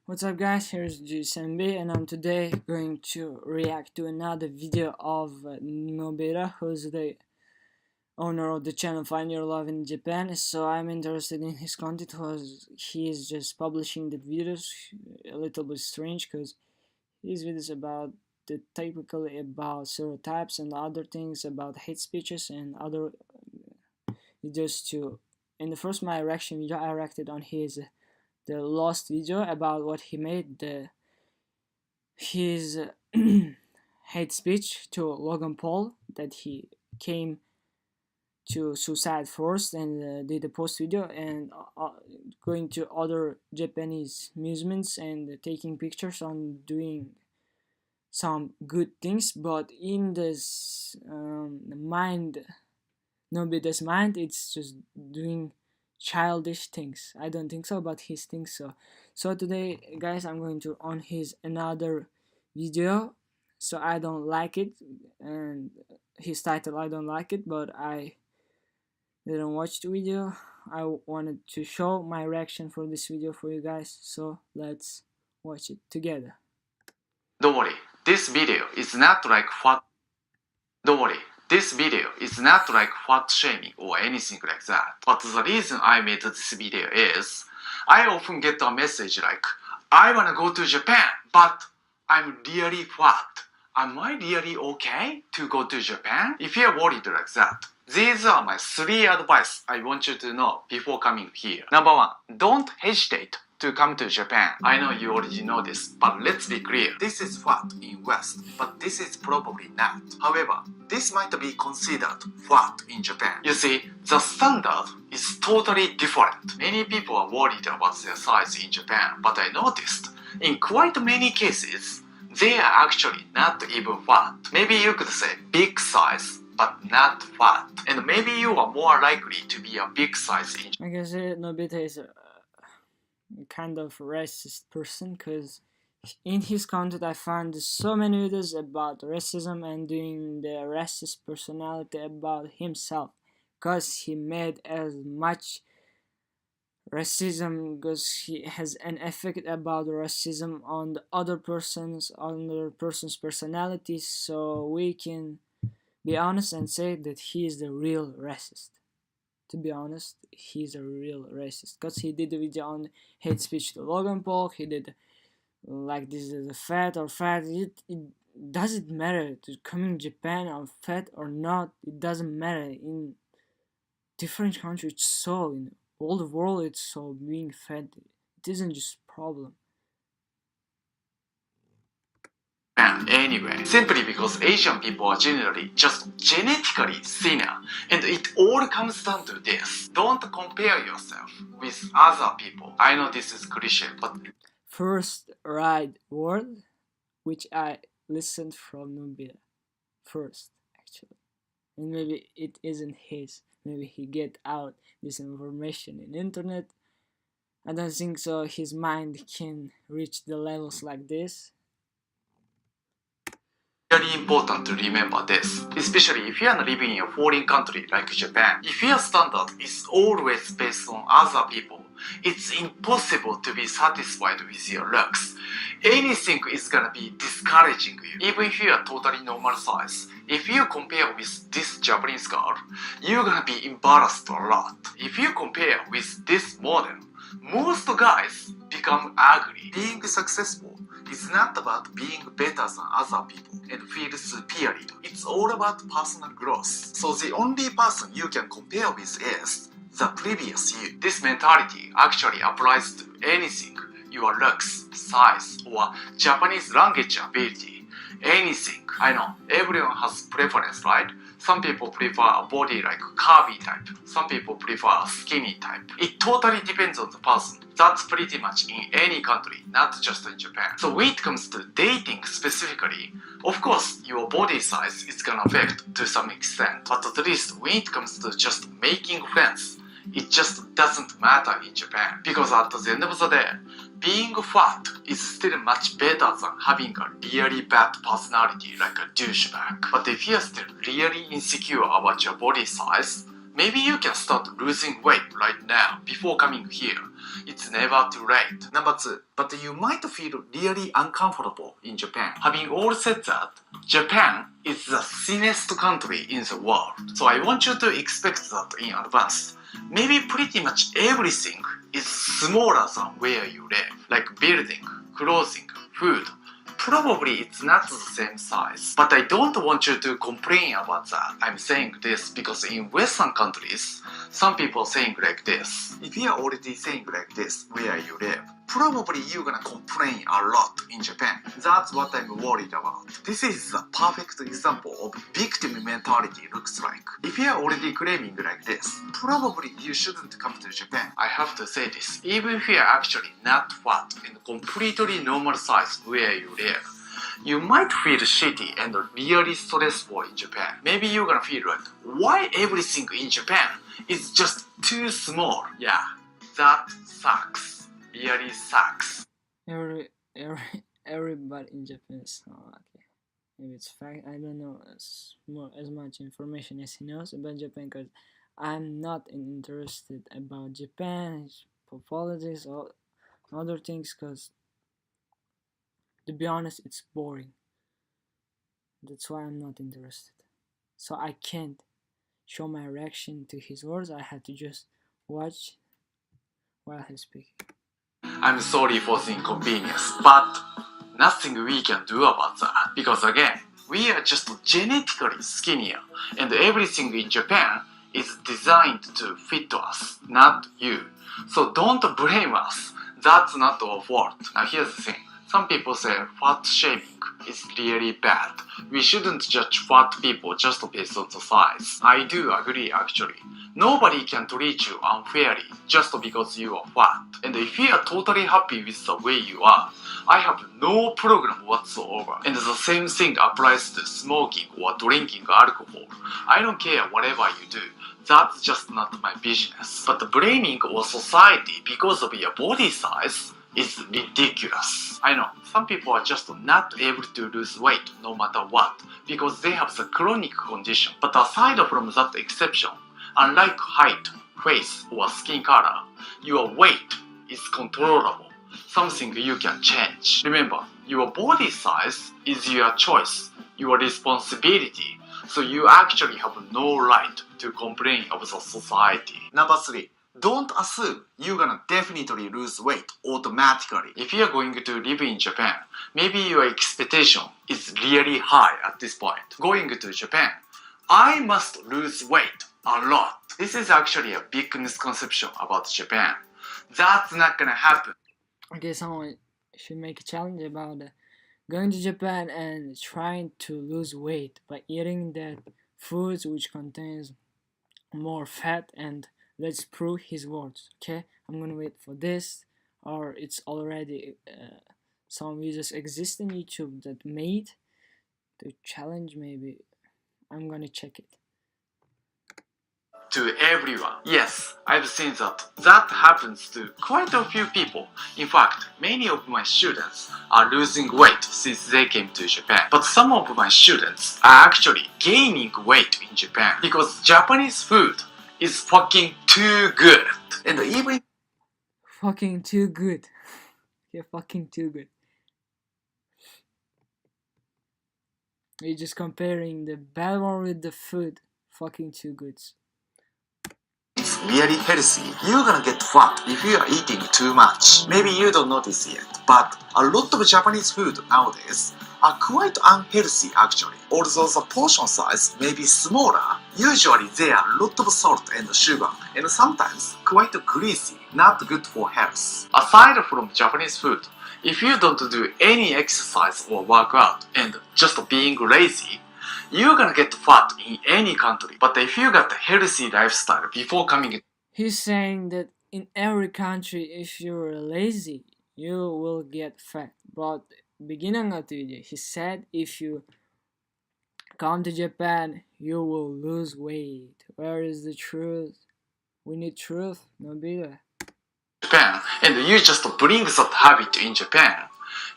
What's up guys, here's GSMB and I'm today going to react to another video of Nobita, who's the owner of the channel Find Your Love in Japan. So I'm interested in his content because he is just publishing the videos a little bit strange, because his videos about typically about stereotypes and other things about hate speeches and other videos too. In the first my reaction video, I reacted on his the last video about what he made, his hate speech to Logan Paul, that he came to suicide first and did a post video and going to other Japanese amusements and taking pictures on doing some good things, but in this Nobita's mind, it's just doing childish things. I don't think so, but he thinks so. So today guys, I'm going to on his another video. So I don't like it, and his title I don't like it, but I didn't watch the video. I wanted to show my reaction for this video for you guys, so let's watch it together. Don't worry, this video is not like fat. Don't worry, this video is not like fat shaming or anything like that. But the reason I made this video is, I often get a message like, I wanna go to Japan, but I'm really fat. Am I really okay to go to Japan? If you're worried like that, these are my 3 advice I want you to know before coming here. Number 1, don't hesitate to come to Japan. I know you already know this, but let's be clear. This is fat in West, but this is probably not. However, this might be considered fat in Japan. You see, the standard is totally different. Many people are worried about their size in Japan, but I noticed in quite many cases, they are actually not even fat. Maybe you could say big size, but not fat. And maybe you are more likely to be a big size in Japan. I guess Nobita is a kind of racist person, because in his content I found so many videos about racism and doing the racist personality about himself, because he made as much racism, because he has an effect about racism on the other person's personality. So we can be honest and say that he is the real racist. To be honest, he's a real racist, because he did a video on hate speech to Logan Paul. He did like, this is a fat or fat. It doesn't matter to coming Japan or fat or not. It doesn't matter in different countries. So in all the world, it's so being fat. It isn't just a problem. Anyway, simply because Asian people are generally just genetically thinner, and it all comes down to this. Don't compare yourself with other people. I know this is cliche, but first right word which I listened from Nobita first, actually, and maybe it isn't his. Maybe he get out this information in internet. I don't think so. His mind can reach the levels like this. very important to remember this, especially if you are living in a foreign country like Japan. If your standard is always based on other people, it's impossible to be satisfied with your looks. Anything is gonna be discouraging you, even if you are totally normal size. If you compare with this Japanese girl, you're gonna be embarrassed a lot. If you compare with this model, most guys become ugly. Being successful is not about being better than other people and feel superior. It's all about personal growth. So the only person you can compare with is the previous you. This mentality actually applies to anything: your looks, size, or Japanese language ability. Anything. I know, everyone has preference, right? Some people prefer a body like curvy type. Some people prefer a skinny type. It totally depends on the person. That's pretty much in any country, not just in Japan. So when it comes to dating specifically, of course, your body size is gonna affect to some extent. But at least when it comes to just making friends, it just doesn't matter in Japan. Because at the end of the day, being fat is still much better than having a really bad personality like a douchebag. But if you're still really insecure about your body size, maybe you can start losing weight right now before coming here. It's never too late. Number 2, but you might feel really uncomfortable in Japan. Having all said that, Japan is the thinnest country in the world. So I want you to expect that in advance. Maybe pretty much everything is smaller than where you live, like building, clothing, food. Probably it's not the same size. But I don't want you to complain about that. I'm saying this because in Western countries, some people saying like this. If you're already saying like this where you live, probably you're gonna complain a lot in Japan. That's what I'm worried about. This is a perfect example of victim mentality looks like. If you're already claiming like this, probably you shouldn't come to Japan. I have to say this. Even if you're actually not fat and completely normal size where you live, you might feel shitty and really stressful in Japan. Maybe you're gonna feel like, why everything in Japan is just too small? Yeah, that sucks. Really sucks. Everybody in Japan is okay. Maybe it's fact. I don't know as much information as he knows about Japan because I'm not interested about Japan, politics, or other things. Because to be honest, it's boring. That's why I'm not interested. So I can't show my reaction to his words. I had to just watch while he's speaking. I'm sorry for the inconvenience, but nothing we can do about that. Because again, we are just genetically skinnier, and everything in Japan is designed to fit us, not you. So don't blame us. That's not our fault. Now here's the thing. Some people say fat shaming is really bad. We shouldn't judge fat people just based on the size. I do agree actually. Nobody can treat you unfairly just because you are fat. And if you are totally happy with the way you are, I have no problem whatsoever. And the same thing applies to smoking or drinking alcohol. I don't care whatever you do. That's just not my business. But blaming our society because of your body size is ridiculous. I know, some people are just not able to lose weight no matter what because they have the chronic condition. But aside from that exception, unlike height, face, or skin color, your weight is controllable, something you can change. Remember, your body size is your choice, your responsibility, so you actually have no right to complain of the society. Number 3. Don't assume you're gonna definitely lose weight automatically. If you're going to live in Japan, maybe your expectation is really high at this point. Going to Japan, I must lose weight a lot. This is actually a big misconception about Japan. That's not gonna happen. Okay, someone should make a challenge about going to Japan and trying to lose weight by eating that foods which contains more fat, and let's prove his words. Okay, I'm gonna wait for this, or it's already some videos exist in YouTube that made the challenge. Maybe I'm gonna check it. To everyone. Yes, I've seen that. That happens to quite a few people. In fact, many of my students are losing weight since they came to Japan. But some of my students are actually gaining weight in Japan because Japanese food is fucking too good. And even Fucking too good. Yeah, fucking too good. You're just comparing the bad one with the food. Fucking too good. it's really healthy, you're gonna get fat if you are eating too much. Maybe you don't notice yet, but a lot of Japanese food nowadays are quite unhealthy actually. Although the portion size may be smaller, usually there are a lot of salt and sugar, and sometimes quite greasy, not good for health. Aside from Japanese food, if you don't do any exercise or workout and just being lazy, you're gonna get fat in any country. But if you got a healthy lifestyle before coming, He's saying that in every country, if you're lazy, you will get fat. But beginning of the video, he said if you come to Japan, you will lose weight. Where is the truth? We need truth, Nobita. Japan, and you just bring that habit in Japan,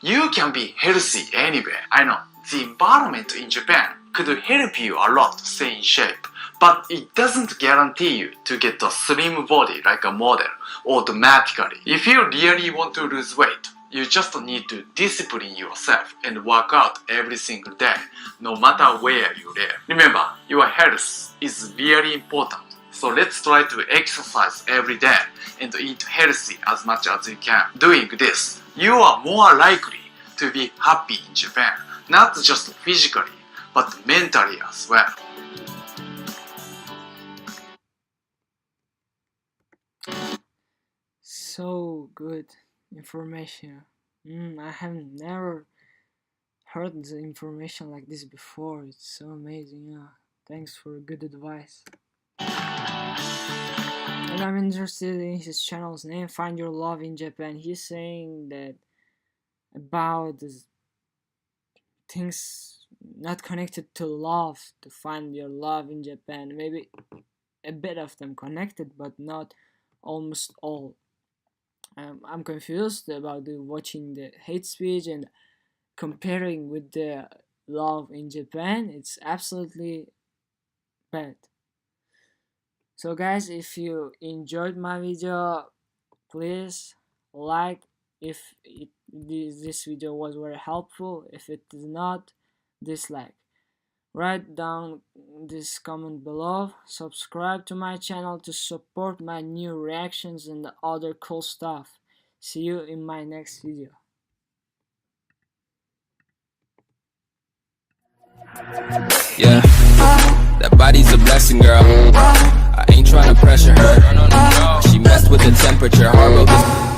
you can be healthy anywhere. I know, the environment in Japan could help you a lot to stay in shape, But it doesn't guarantee you to get a slim body like a model automatically. If you really want to lose weight, you just need to discipline yourself and work out every single day, no matter where you live. Remember, your health is very important. So let's try to exercise every day and eat healthy as much as you can. Doing this, you are more likely to be happy in Japan, not just physically, but mentally as well. So good information. I have never heard the information like this before. It's so amazing. Yeah, thanks for good advice. And I'm interested in his channel's name, Find Your Love in Japan. He's saying that about this things not connected to love, to find your love in Japan. Maybe a bit of them connected, but not almost all. I'm confused about watching the hate speech and comparing with the love in Japan. It's absolutely bad. So guys, if you enjoyed my video, please like. If this video was very helpful, if it is not, dislike. Write down this comment below. Subscribe to my channel to support my new reactions and the other cool stuff. See you in my next video. Yeah, that body's a blessing, girl. I ain't tryna pressure her. She messed with the temperature, hard